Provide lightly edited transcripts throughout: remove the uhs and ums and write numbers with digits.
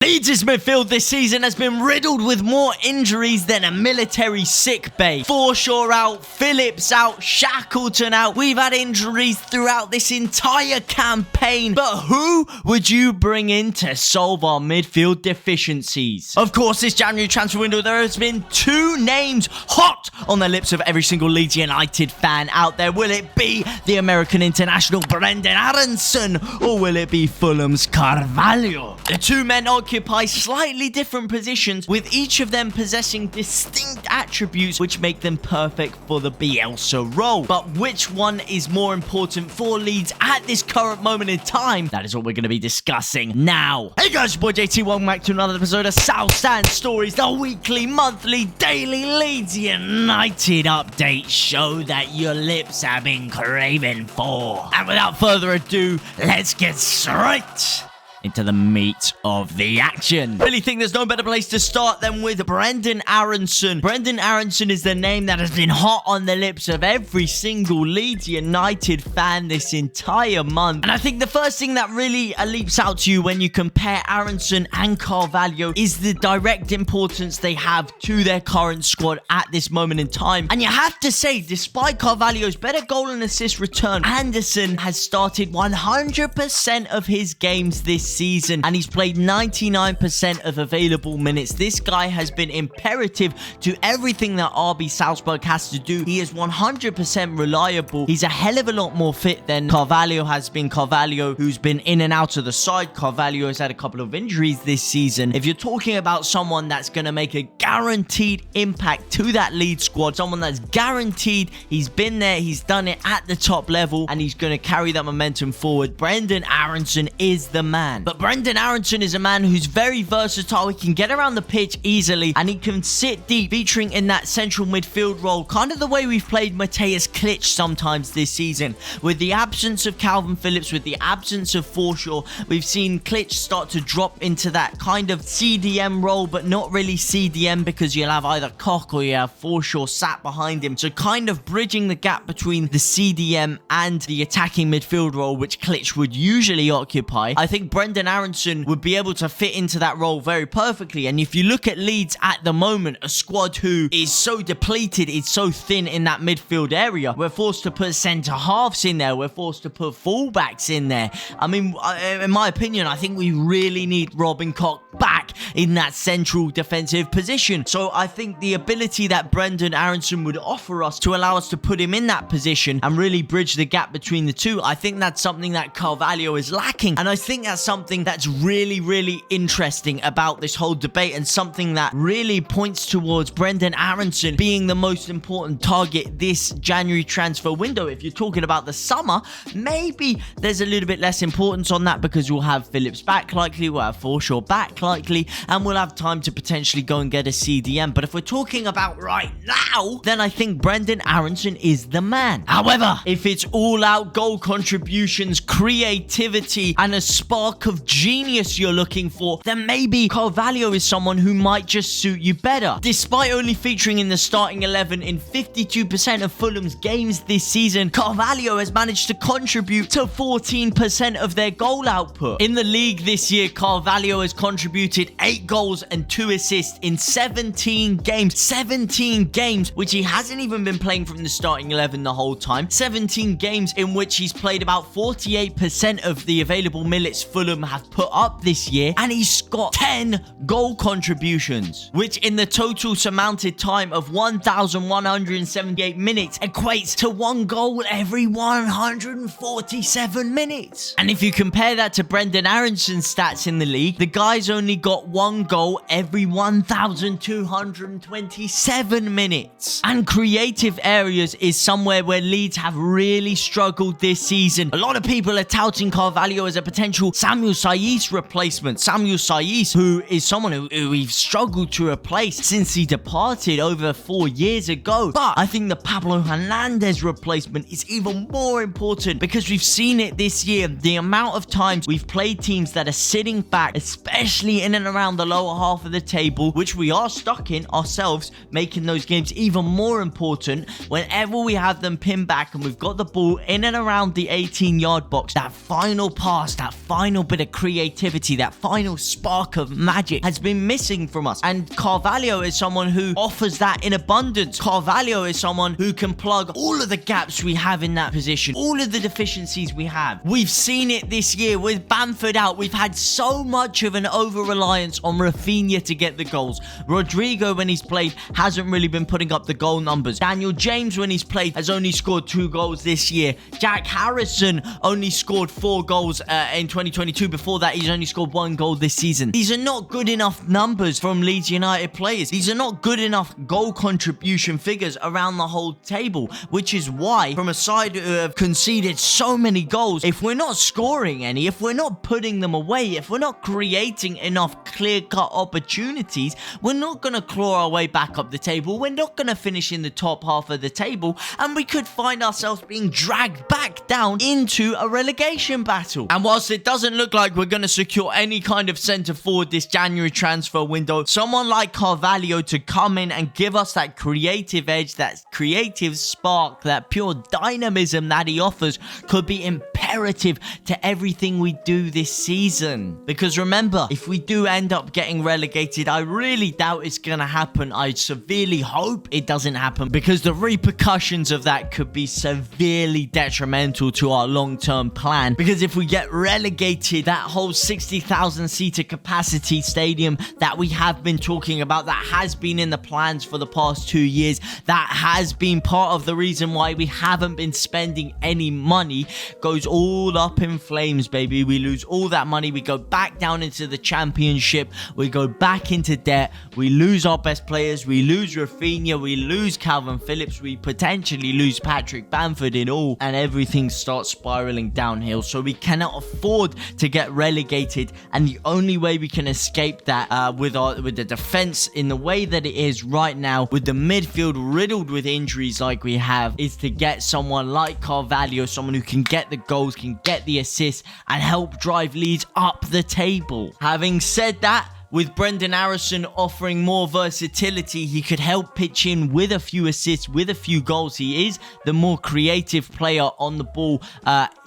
Leeds' midfield this season has been riddled with more injuries than a military sick bay. Forshaw out, Phillips out, Shackleton out. We've had injuries throughout this entire campaign. But who would you bring in to solve our midfield deficiencies? Of course, this January transfer window, there has been two names hot on the lips of every single Leeds United fan out there. Will it be the American international Brenden Aaronson, or will it be Fulham's Carvalho? The two men occupy slightly different positions, with each of them possessing distinct attributes which make them perfect for the Bielsa role. But which one is more important for Leeds at this current moment in time? That is what we're going to be discussing now. Hey guys, your boy JT, welcome back to another episode of South Stand Stories, the weekly, monthly, daily Leeds United update show that your lips have been craving for. And without further ado, let's get straight into the meat of the action. Really think there's no better place to start than with Brenden Aaronson. Brenden Aaronson is the name that has been hot on the lips of every single Leeds United fan this entire month. And I think the first thing that really leaps out to you when you compare Aaronson and Carvalho is the direct importance they have to their current squad at this moment in time. And you have to say, despite Carvalho's better goal and assist return, Anderson has started 100% of his games this season, and he's played 99% of available minutes. This guy has been imperative to everything that RB Salzburg has to do. He is 100% reliable. He's a hell of a lot more fit than Carvalho has been. Carvalho, who's been in and out of the side. Carvalho has had a couple of injuries this season. If you're talking about someone that's going to make a guaranteed impact to that lead squad, someone that's guaranteed, he's been there, he's done it at the top level, and he's going to carry that momentum forward, Brenden Aaronson is the man. But Brenden Aaronson is a man who's very versatile. He can get around the pitch easily, and he can sit deep, featuring in that central midfield role, kind of the way we've played Mateusz Klich sometimes this season. With the absence of Calvin Phillips, with the absence of Forshaw, we've seen Klich start to drop into that kind of CDM role, but not really CDM, because you'll have either Koch or you have Forshaw sat behind him. So kind of bridging the gap between the CDM and the attacking midfield role, which Klich would usually occupy. I think Brenden Aaronson would be able to fit into that role very perfectly. And if you look at Leeds at the moment, a squad who is so depleted, it's so thin in that midfield area, we're forced to put centre halves in there, we're forced to put fullbacks in there. I mean, in my opinion, I think we really need Robin Koch back in that central defensive position. So I think the ability that Brenden Aaronson would offer us to allow us to put him in that position and really bridge the gap between the two, I think that's something that Carvalho is lacking. And I think that's something that's really interesting about this whole debate, and something that really points towards Brenden Aaronson being the most important target this January transfer window. If you're talking about the summer, maybe there's a little bit less importance on that, because we'll have Phillips back likely, we'll have Forshaw back likely, and we'll have time to potentially go and get a CDM. But if we're talking about right now, then I think Brenden Aaronson is the man. However, if it's all out goal contributions, creativity, and a spark of genius you're looking for, then maybe Carvalho is someone who might just suit you better. Despite only featuring in the starting 11 in 52% of Fulham's games this season, Carvalho has managed to contribute to 14% of their goal output. In the league this year, Carvalho has contributed 8 goals and 2 assists in 17 games. 17 games, which he hasn't even been playing from the starting 11 the whole time. 17 games in which he's played about 48% of the available minutes Fulham have put up this year, and he's got 10 goal contributions, which in the total surmounted time of 1,178 minutes equates to 1 goal every 147 minutes. And if you compare that to Brenden Aaronson's stats in the league, the guy's only got 1 goal every 1,227 minutes. And creative areas is somewhere where Leeds have really struggled this season. A lot of people are touting Carvalho as a potential Samuel Saiz replacement. Samuel Saiz, who is someone who we've struggled to replace since he departed over 4 years ago. But I think the Pablo Hernandez replacement is even more important, because we've seen it this year. The amount of times we've played teams that are sitting back, especially in and around around the lower half of the table, which we are stuck in ourselves, making those games even more important. Whenever we have them pinned back and we've got the ball in and around the 18-yard box, that final pass, that final bit of creativity, that final spark of magic has been missing from us. And Carvalho is someone who offers that in abundance. Carvalho is someone who can plug all of the gaps we have in that position, all of the deficiencies we have. We've seen it this year with Bamford out. We've had so much of an over-reliance on Rafinha to get the goals. Rodrigo, when he's played, hasn't really been putting up the goal numbers. Daniel James, when he's played, has only scored 2 goals this year. Jack Harrison only scored 4 goals in 2022. Before that, he's only scored 1 goal this season. These are not good enough numbers from Leeds United players. These are not good enough goal contribution figures around the whole table, which is why, from a side who have conceded so many goals, if we're not scoring any, if we're not putting them away, if we're not creating enough clear-cut opportunities, we're not going to claw our way back up the table. We're not going to finish in the top half of the table, and we could find ourselves being dragged back down into a relegation battle. And whilst it doesn't look like we're going to secure any kind of centre forward this January transfer window, someone like Carvalho to come in and give us that creative edge, that creative spark, that pure dynamism that he offers could be imperative to everything we do this season. Because remember, if we do end up getting relegated, I really doubt it's going to happen. I severely hope it doesn't happen, because the repercussions of that could be severely detrimental to our long-term plan. Because if we get relegated, that whole 60,000 seater capacity stadium that we have been talking about, that has been in the plans for the past 2 years, that has been part of the reason why we haven't been spending any money, goes all up in flames, baby. We lose all that money. We go back down into the championship. We go back into debt. We lose our best players. We lose Rafinha. We lose Calvin Phillips. We potentially lose Patrick Bamford in all, and everything starts spiraling downhill. So we cannot afford to get relegated, and the only way we can escape that with the defense in the way that it is right now, with the midfield riddled with injuries like we have, is to get someone like Carvalho, someone who can get the goals, can get the assists, and help drive Leeds up the table. Having said that, with Brenden Aaronson offering more versatility, he could help pitch in with a few assists, with a few goals. He is the more creative player on the ball,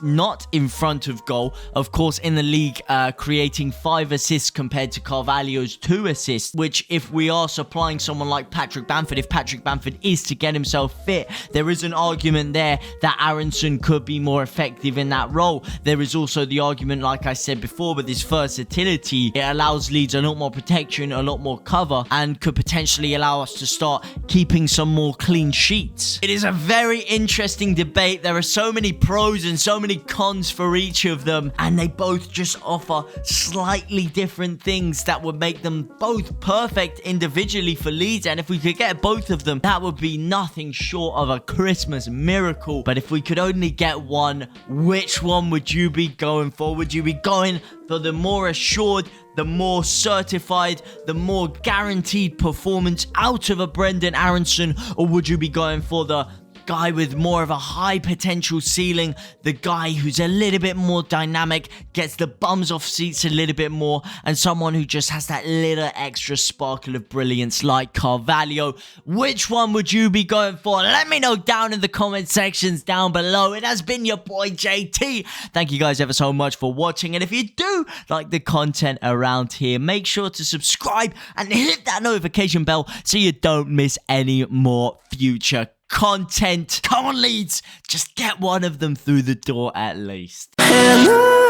not in front of goal. Of course, in the league, creating 5 assists compared to Carvalho's 2 assists, which if we are supplying someone like Patrick Bamford, if Patrick Bamford is to get himself fit, there is an argument there that Aaronson could be more effective in that role. There is also the argument, like I said before, with his versatility, it allows Leeds a lot more protection, a lot more cover, and could potentially allow us to start keeping some more clean sheets. It is a very interesting debate. There are so many pros and so many cons for each of them, and they both just offer slightly different things that would make them both perfect individually for Leeds. And if we could get both of them, that would be nothing short of a Christmas miracle. But if we could only get one, which one would you be going for? Would you be going for the more assured, the more certified, the more guaranteed performance out of a Brenden Aaronson, or would you be going for the guy with more of a high potential ceiling, the guy who's a little bit more dynamic, gets the bums off seats a little bit more, and someone who just has that little extra sparkle of brilliance like Carvalho? Which one would you be going for? Let me know down in the comment sections down below. It has been your boy JT. Thank you guys ever so much for watching, and if you do like the content around here, make sure to subscribe and hit that notification bell so you don't miss any more future content. Come on, Leeds, just get one of them through the door at least. Hello.